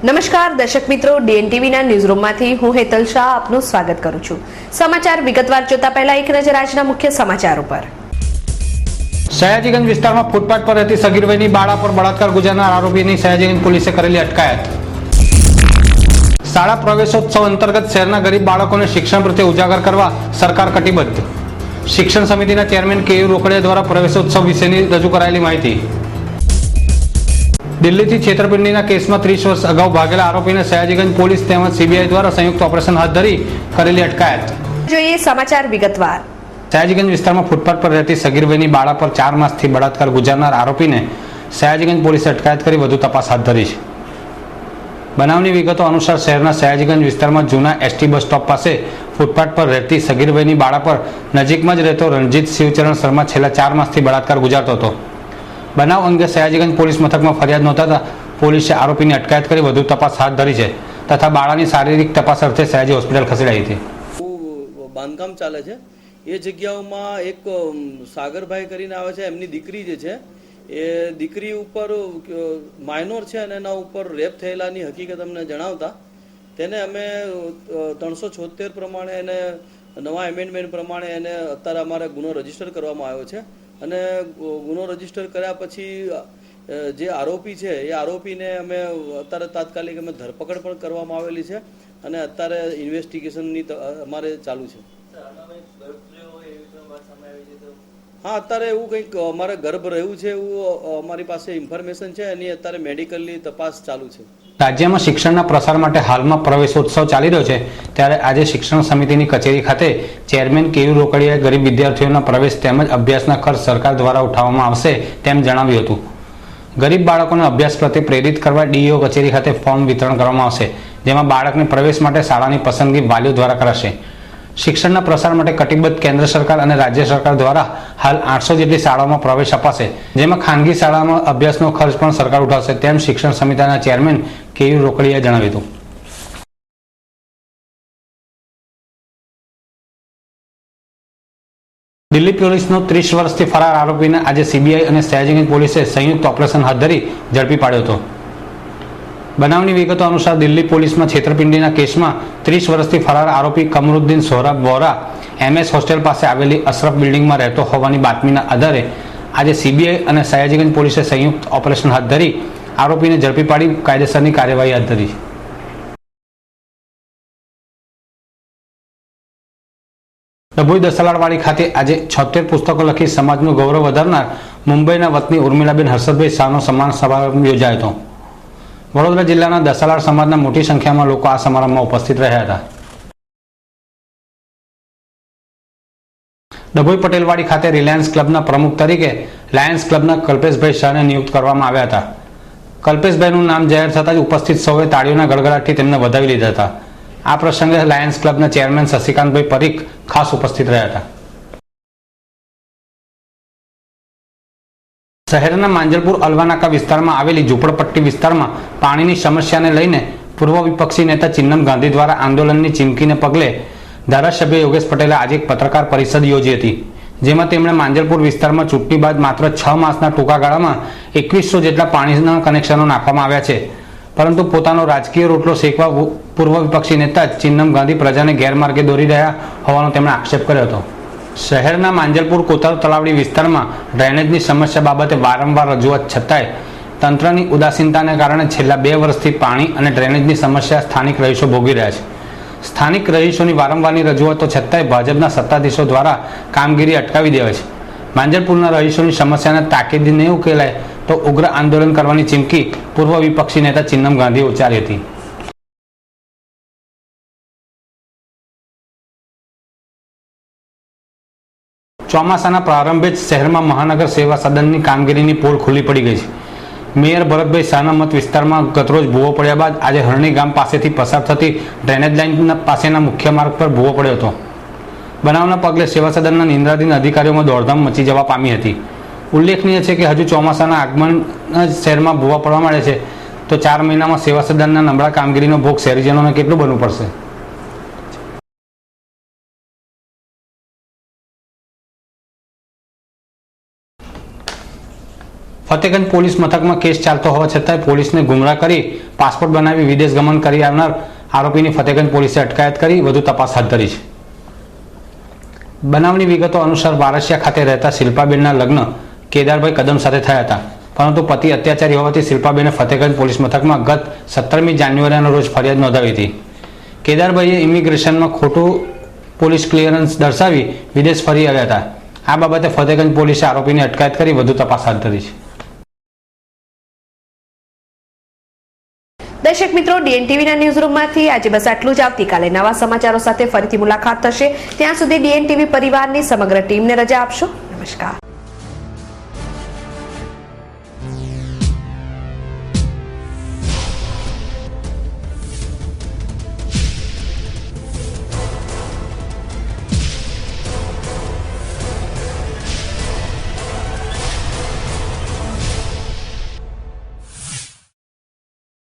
નમસ્કાર દર્શક મિત્રો, ડીએનટીવીના ન્યૂઝરૂમમાંથી હું હેતલ શાહ આપનું સ્વાગત કરું છું। સમાચાર વિગતવાર જોતા પહેલા એક નજર આજના મુખ્ય સમાચારો પર। સયાજીગંજ વિસ્તારમાં ફૂટપાથ પર રહેતી સગીર વયની બાળા પર બળાત્કાર ગુજારનાર આરોપીની સયાજીગંજ પોલીસે કરેલી અટકાયત। શાળા પ્રવેશોત્સવ અંતર્ગત શહેરના ગરીબ બાળકોને શિક્ષણ પ્રત્યે ઉજાગર કરવા સરકાર કટિબદ્ધ। શિક્ષણ સમિતિના ચેરમેન કેયુ રોકડિયા દ્વારા પ્રવેશોત્સવ વિશેની રજૂ કરાયેલી માહિતી। દિલ્હીથી છેતરપિંડીના કેસમાં 30 વર્ષ અગાઉ ભાગેલા આરોપીને સયાજીગંજ પોલીસ તેમજ સીબીઆઈ દ્વારા સંયુક્ત ઓપરેશન હાથ ધરી કરેલી અટકાયત। જોઈએ સમાચાર વિગતવાર। સયાજીગંજ વિસ્તારમાં ફૂટપાથ પર રહેતી સગીર વયની બાળા પર 4 માસથી બળાત્કાર ગુજારનાર આરોપીને સયાજીગંજ પોલીસે અટકાયત કરી વધુ તપાસ હાથ ધરી છે। બનાવની વિગતો અનુસાર શહેરના સયાજીગંજ વિસ્તારમાં જૂના એસટી બસ સ્ટોપ પાસે ફૂટપાથ પર રહેતી સગીર વયની બાળા પર નજીકમાં જ રહેતો રણજીત શિવચરણ શર્મા છેલ્લા 4 માસથી બળાત્કાર ગુજારતો હતો। બનાવ અંગે સયાજીગંજ પોલીસ મથકમાં ફરિયાદ નોંધાતા પોલીસે આરોપીની અટકાયત કરી વધુ તપાસ હાથ ધરી છે તથા બાળાની શારીરિક તપાસ અર્થે સયાજી હોસ્પિટલ ખસેડાઈ હતી। બાંધકામ ચાલે છે એ જગ્યાઓમાં એક સાગરભાઈ કરીને આવે છે, એમની દીકરી જે છે એ દીકરી ઉપર માઇનોર છે અને એના ઉપર રેપ થયેલાની હકીકત અમને જણાવતા તેને અમે 376 પ્રમાણે એને નવા એમેન્ડમેન્ટ પ્રમાણે એને અત્યારે અમારે ગુનો રજીસ્ટર કરવામાં આવ્યો છે અને ગુનો રજીસ્ટર કર્યા પછી જે આરોપી છે એ આરોપીને અમે અત્યારે તાત્કાલિક અમે ધરપકડ પણ કરવામાં આવેલી છે અને અત્યારે ઇન્વેસ્ટિગેશનની અમારે ચાલુ છે। હા, અત્યારે એવું કંઈક અમારે ગર્ભ રહ્યું છે એવું અમારી પાસે ઇન્ફોર્મેશન છે, એની અત્યારે મેડિકલની તપાસ ચાલુ છે। રાજ્યમાં શિક્ષણના પ્રસાર માટે હાલમાં પ્રવેશોત્સવ ચાલી રહ્યો છે ત્યારે આજે શિક્ષણ સમિતિની કચેરી ખાતે ચેરમેન કેયુ રોકડિયાએ ગરીબ વિદ્યાર્થીઓના પ્રવેશ તેમજ અભ્યાસના ખર્ચ સરકાર દ્વારા ઉઠાવવામાં આવશે તેમ જણાવ્યું હતું। ગરીબ બાળકોને અભ્યાસ પ્રત્યે પ્રેરિત કરવા ડીઈઓ કચેરી ખાતે ફોર્મ વિતરણ કરવામાં આવશે, જેમાં બાળકને પ્રવેશ માટે શાળાની પસંદગી વાલીઓ દ્વારા કરાશે। શિક્ષણના પ્રસાર માટે કટિબદ્ધ કેન્દ્ર સરકાર અને રાજ્ય સરકાર દ્વારા હાલ 800 જેટલી શાળાઓમાં પ્રવેશ અપાશે, જેમાં ખાનગી શાળામાં અભ્યાસનો ખર્ચ પણ સરકાર ઉઠાવશે તેમ શિક્ષણ સમિતિના ચેરમેન કેયુ રોકડિયાએ જણાવ્યું હતું। દિલ્હી પોલીસનો 30 વર્ષથી ફરાર આરોપીને આજે સીબીઆઈ અને સયાજીગંજ પોલીસે સંયુક્ત ઓપરેશન હાથ ધરી ઝડપી પાડ્યો હતો। બનાવની વિગતો અનુસાર દિલ્હી પોલીસમાં છેતરપિંડીના કેસમાં 30 વર્ષથી ફરાર આરોપી કમરુદ્દીન સોહરાબ વોરા એમએસ હોસ્ટેલ પાસે આવેલી અશરફ બિલ્ડિંગમાં રહેતો હોવાની બાતમીના આધારે આજે સીબીઆઈ અને સયાજીગંજ પોલીસે સંયુક્ત ઓપરેશન હાથ ધરી આરોપીને ઝડપી પાડી કાયદેસરની કાર્યવાહી હાથ ધરી। ડભોઈ દસાલાડવાડી ખાતે આજે 76 પુસ્તકો લખી સમાજનું ગૌરવ વધારનાર મુંબઈના વતની ઉર્મિલાબેન હર્ષદભાઈ શાહનો સન્માન સમારંભ યોજાયો હતો। વડોદરા જિલ્લાના દસાલાડ સમાજના મોટી સંખ્યામાં લોકો આ સમારંભમાં ઉપસ્થિત રહ્યા હતા। ડભોઈ પટેલવાડી ખાતે રિલાયન્સ ક્લબના પ્રમુખ તરીકે લાયન્સ ક્લબના કલ્પેશભાઈ શાહને નિયુક્ત કરવામાં આવ્યા હતા। કલ્પેશભાઈનું નામ જાહેર થતાં જ ઉપસ્થિત સૌએ તાળીઓના ગડગડાટથી તેમને વધાવી લીધા હતા। આ પ્રસંગે લાયન્સ ક્લબના ચેરમેન શશિકાંતભાઈ પરીખ ખાસ ઉપસ્થિત રહ્યા હતા। શહેરના માંજલપુર અલવાનાકા વિસ્તારમાં આવેલી ઝૂંપડપટ્ટી વિસ્તારમાં પાણીની સમસ્યાને લઈને પૂર્વ વિપક્ષી નેતા ચિન્નમ ગાંધી દ્વારા આંદોલનની ચીમકીને પગલે ધારાસભ્ય યોગેશ પટેલે આજે એક પત્રકાર પરિષદ યોજી હતી, જેમાં તેમણે માંજલપુર વિસ્તારમાં ચૂંટણી બાદ માત્ર 6 માસના ટૂંકા ગાળામાં 2100 જેટલા પાણીના કનેક્શનો નાખવામાં આવ્યા છે, પરંતુ પોતાનો રાજકીય રોટલો શેકવા પૂર્વ વિપક્ષી નેતા ચિન્નમ ગાંધી પ્રજાને ગેરમાર્ગે દોરી રહ્યા હોવાનો તેમણે આક્ષેપ કર્યો હતો। શહેરના માંજલપુર કોતર તલાવડી વિસ્તારમાં ડ્રેનેજની સમસ્યા બાબતે વારંવાર રજૂઆત છતાંય તંત્રની ઉદાસીનતાને કારણે છેલ્લા 2 વર્ષથી પાણી અને ડ્રેનેજની સમસ્યા સ્થાનિક રહીશો ભોગવી રહ્યા છે। સ્થાનિક રહીશોની વારંવારની રજૂઆતો છતાંય ભાજપના સત્તાધીશો દ્વારા કામગીરી અટકાવી દેવાય છે। માંજલપુરના રહીશોની સમસ્યાને તાકીદે નહીં ઉકેલાય તો ઉગ્ર આંદોલન કરવાની ચીમકી પૂર્વ વિપક્ષી નેતા ચિન્નમ ગાંધીએ ઉચ્ચારી હતી। ચોમાસાના પ્રારંભે જ શહેરમાં મહાનગર સેવા સદનની કામગીરીની પોલ ખુલ્લી પડી ગઈ છે। મેયર ભરતભાઈ શાહના મત વિસ્તારમાં ગતરોજ ભૂવો પડ્યા બાદ આજે હરણી ગામ પાસેથી પસાર થતી ડ્રેનેજ લાઇન પાસેના મુખ્ય માર્ગ પર ભૂવો પડ્યો હતો। બનાવના પગલે સેવા સદનના નિંદ્રાધીન અધિકારીઓમાં દોડધામ મચી જવા પામી હતી। ઉલ્લેખનીય છે કે હજુ ચોમાસાના આગમન જ શહેરમાં ભૂવા પડવા માંડે છે તો 4 મહિનામાં સેવા સદનના નબળા કામગીરીનો ભોગ શહેરીજનોને કેટલું બનવું પડશે। ફતેગંજ પોલીસ મથકમાં કેસ ચાલતો હોવા છતાંય પોલીસને ગુમરાહ કરી પાસપોર્ટ બનાવી વિદેશ ગમન કરી આવનાર આરોપીની ફતેગંજ પોલીસે અટકાયત કરી વધુ તપાસ હાથ ધરી છે. બનાવની વિગતો અનુસાર વારસિયા ખાતે રહેતા શિલ્પાબેનના લગ્ન કેદારભાઈ કદમ સાથે થયા હતા, પરંતુ પતિ અત્યાચારી હોવાથી શિલ્પાબેને ફતેગંજ પોલીસ મથકમાં ગત 17મી જાન્યુઆરીના રોજ ફરિયાદ નોંધાવી હતી. કેદારભાઈએ ઇમિગ્રેશનમાં ખોટું પોલીસ ક્લિયરન્સ દર્શાવી વિદેશ ફરી આવ્યા હતા. આ બાબતે ફતેગંજ પોલીસે આરોપીની અટકાયત કરી વધુ તપાસ હાથ ધરી છે. દર્શક મિત્રો, ડીએનટીવીના ન્યૂઝરૂમમાંથી આજે બસ આટલું જ. આવતીકાલે નવા સમાચારો સાથે ફરીથી મુલાકાત થશે. ત્યાં સુધી ડીએનટીવી પરિવારની સમગ્ર ટીમને રજા આપશો. નમસ્કાર.